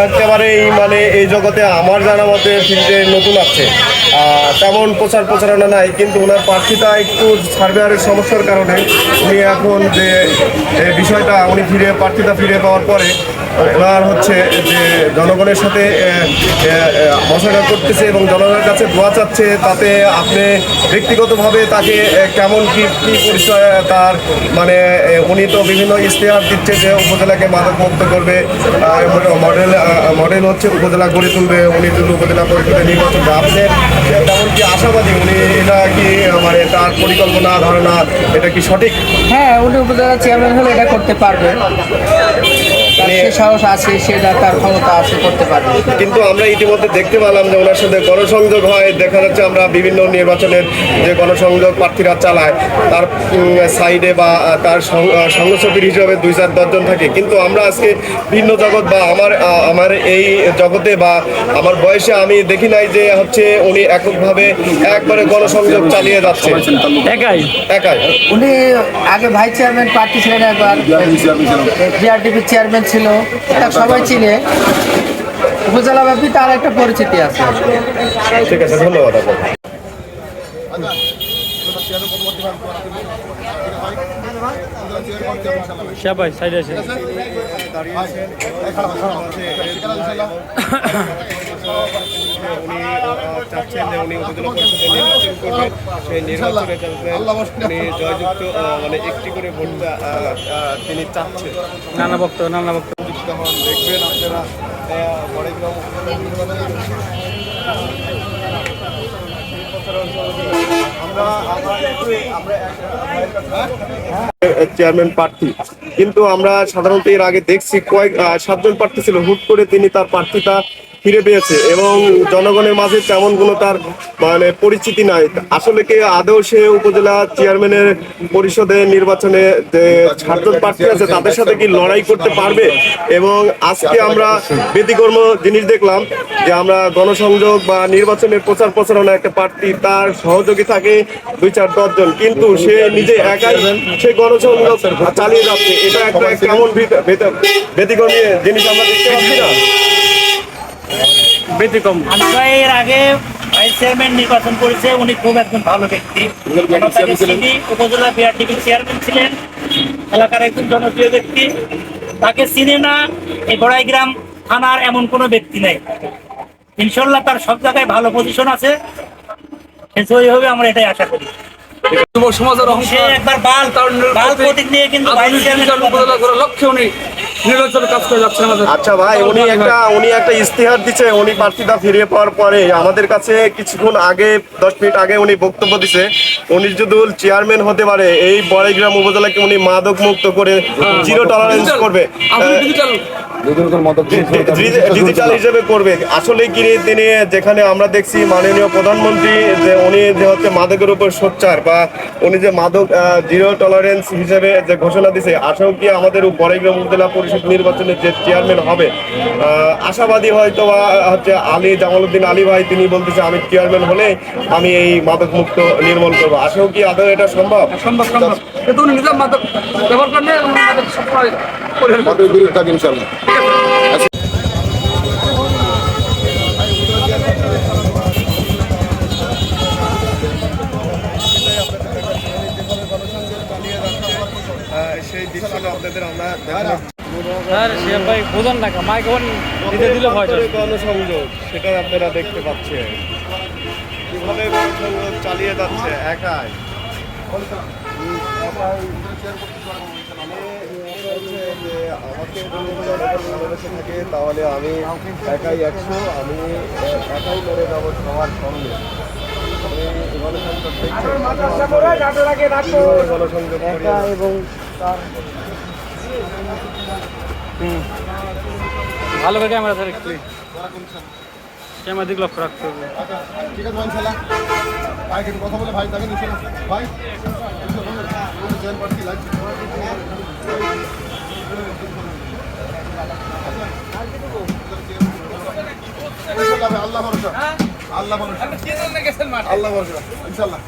একেবারেই মানে এই জগতে আমার জানা মতে ফিল্ডে নতুন আছে, তেমন প্রচারণা নাই, কিন্তু ওনার প্রার্থীতা একটু সার্ভেয়ারের সমস্যার কারণে উনি এখন যে বিষয়টা উনি প্রার্থীতা ফিরে পাওয়ার পরে এবার হচ্ছে যে জনগণের সাথে মশাটা করতেছে এবং জনগণের কাছে দোয়া চাচ্ছে। তাতে আপনি ব্যক্তিগতভাবে তাকে কেমন কি পরিচয় তার, মানে উনি তো বিভিন্ন ইশতেহার দিচ্ছে যে উপজেলাকে মাদক মুক্ত করবে, মডেল হচ্ছে উপজেলা গড়ে তুলবে, উনি যদি উপজেলা পরিষদের নির্বাচন আপনি তেমন কি আশাবাদী? উনি এটা কি মানে তার পরিকল্পনা ধারণা এটা কি সঠিক? হ্যাঁ, উনি উপজেলা চেয়ারম্যান হলে এটা করতে পারবে, সে সাহস আছে, সেটা তার ক্ষমতা আছে, করতে পারবে। কিন্তু আমরা ইতিমধ্যে দেখতে পেলাম যে ওনার সাথে গণসংযোগ হয়, দেখা যাচ্ছে আমরা বিভিন্ন নির্বাচনের যে গণসংযোগ প্রার্থীরা চালায় তার সাইডে বা তার সঙ্গসফির হিসাবে 2-4-10 জন থাকে, কিন্তু আমরা আজকে ভিন্ন জগৎ বা আমার এই জগতে বা আমার বয়সে আমি দেখি নাই যে হচ্ছে উনি এককভাবে একবারে গণসংযোগ চালিয়ে যাচ্ছে একাই। উনি আগে ভাইস চেয়ারম্যান প্রার্থী ছিলেন, একবার বিআরটিপির চেয়ারম্যান ছিল, তার সবাই চিনে, উপজেলাব্যাপী তার একটা পরিচিতি আছে। ঠিক আছে, ধন্যবাদ আপনাকে। সবাই সাইডে আছে। উনি চাচ্ছেন যে উনি উপজেলা পরিষদে নির্বাচন করবেন, সেই নির্বাচনে উনি জয়যুক্ত মানে একটি করে ভোট তিনি চাচ্ছেন। নানা বক্তব্য দেখবেন আপনারা চেয়ারম্যান প্রার্থী, কিন্তু আমরা সাধারণত এর আগে দেখছি 7জন প্রার্থী ছিল, হুট করে তিনি তার প্রার্থীতা ফিরে পেয়েছে এবং জনগণের মাঝে তেমন কোনো তার মানে পরিচিতি নাই। আসলে কি আদৌ সে উপজেলা চেয়ারম্যানের পরিষদের নির্বাচনে যে 7জন প্রার্থী আছে তাদের সাথে কি লড়াই করতে পারবে? এবং আজকে আমরা ব্যতিক্রম জিনিস দেখলাম যে আমরা গণসংযোগ বা নির্বাচনের প্রচারণা একটা প্রার্থী, তার সহযোগী থাকে 2-4-10 জন, কিন্তু সে নিজে একাই সে গণসংযোগ চালিয়ে যাচ্ছে। এটা একটা কেমন ব্যতিক্রমী জিনিস আমরা দেখতে পাচ্ছি না? ব্যতিক্রম। এর আগে ভাইস চেয়ারম্যান নির্বাচন করেছে, উনি খুব একজন ভালো ব্যক্তি, উপজেলা বিআরটিপি চেয়ারম্যান ছিলেন, এলাকার একজন জনপ্রিয় ব্যক্তি। তাকে চিনে না এই বড়াইগ্রাম থানার এমন কোনো ব্যক্তি নেই। ইনশাল্লাহ তার সব জায়গায় ভালো পজিশন আছে, জয়ী হবে, আমরা এটাই আশা করি। একবার বাল প্রতীক নিয়ে কিন্তু আচ্ছা ভাই, উনি একটা ইশতেহার দিচ্ছে, উনি প্রার্থীতা ফিরে পাওয়ার পরে আমাদের কাছে কিছুক্ষণ আগে 10 মিনিট আগে উনি বক্তব্য দিছে, উনি যদি চেয়ারম্যান হতে পারে এই বড়াইগ্রাম উপজেলাকে উনি মাদক মুক্ত করে জিরো টলারেন্স করবে, ডিজিটাল হিসেবে করবে। আসলে কি তিনি, যেখানে আমরা দেখছি মাননীয় প্রধানমন্ত্রী যে উনি যে হচ্ছে মাদকের উপর সোচ্চার বা উনি যে মাদক জিরো টলারেন্স হিসেবে যে ঘোষণা দিছে, আশাও কি আমাদের বড়াইগ্রাম উপজেলা পরিষদ নির্বাচনে যে চেয়ারম্যান হবে আশাবাদী হয়তো হচ্ছে জামালউদ্দিন আলী ভাই, তিনি বলতেছে আমি চেয়ারম্যান হলে আমি এই মাদক মুক্ত নির্মূল করবো। আশাও কি আদৌ এটা সম্ভব? কিন্তু উনি নিজের মাদক ব্যবহার করেন, মাদক সবসময় বিরুদ্ধে থাকে ইনশাআল্লাহ। সেই দৃশ্যটা আপনাদের আমরা গণসংযোগ সেটা আপনারা দেখতে পাচ্ছেন কিভাবে গণসংযোগ চালিয়ে যাচ্ছে একাই। আমাকে ভালোবেসে থাকে তাহলে আমি একাই 100, আমি একাই করে যাবো সবার সঙ্গে। ভালো করে ক্যামেরা ধরে ক্যামেরা দিকে লক্ষ্য রাখতে হবে। ঠিক আছে ভাই, কথা বলে ভাই তাকে নিচে ভাই আল্লাহ ভরসা, আল্লাহ ভরসা, আল্লাহ ভরসা ইনশাল্লাহ।